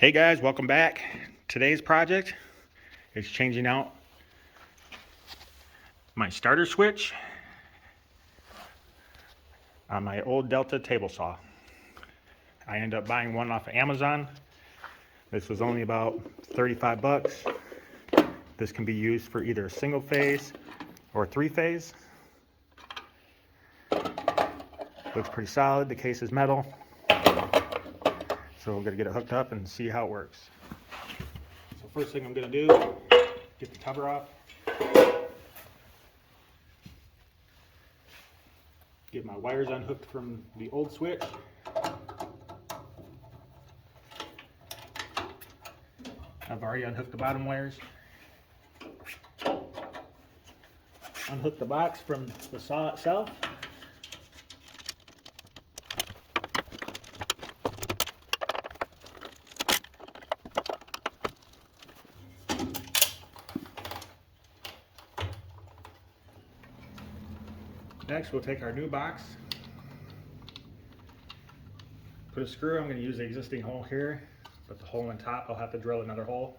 Hey guys, welcome back. Today's project is changing out my starter switch on my old Delta table saw. I ended up buying one off of Amazon. This was only about 35 bucks. This can be used for either a single phase or three phase. Looks pretty solid. The case is metal. So we're gonna get it hooked up and see how it works. So first thing I'm gonna do, get the cover off. Get my wires unhooked from the old switch. I've already unhooked the bottom wires. Unhook the box from the saw itself. Next, we'll take our new box, put a screw. I'm going to use the existing hole here, but the hole on top, I'll have to drill another hole.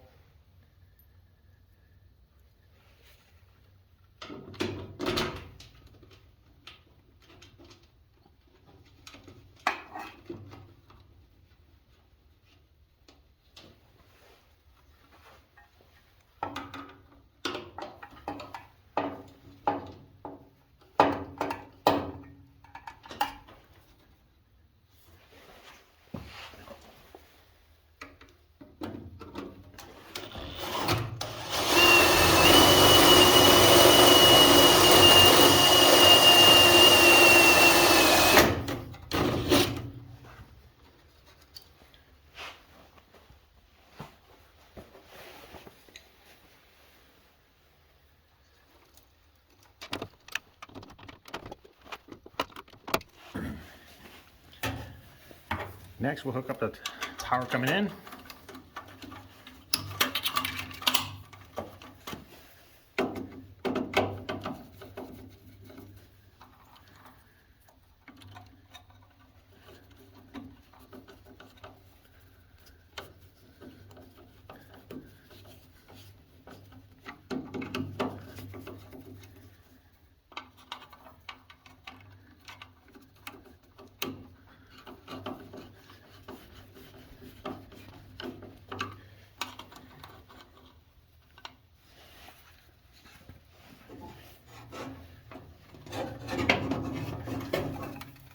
Next, we'll hook up the power coming in.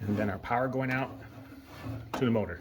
And then our power going out to the motor.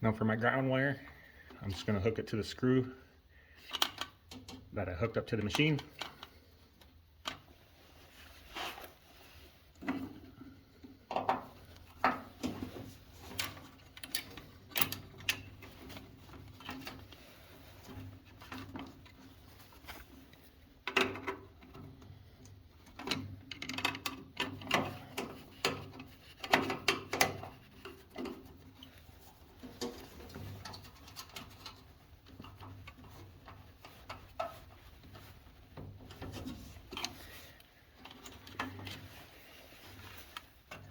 Now for my ground wire, I'm just going to hook it to the screw that I hooked up to the machine.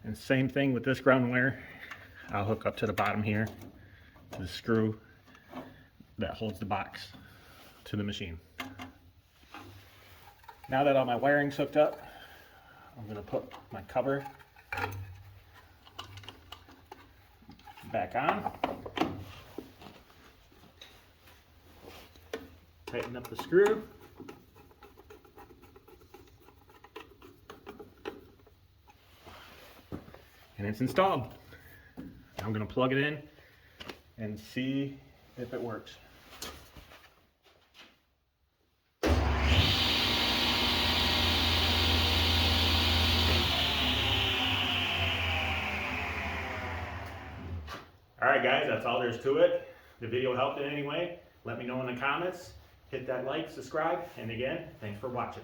And same thing with this ground wire. I'll hook up to the bottom here to the screw that holds the box to the machine. Now that all my wiring's hooked up, I'm going to put my cover back on. Tighten up the screw. and it's installed. I'm gonna plug it in and see if it works. Alright guys, that's all there is to it. The video helped in any way, let me know in the comments. Hit that like, subscribe, and again, thanks for watching.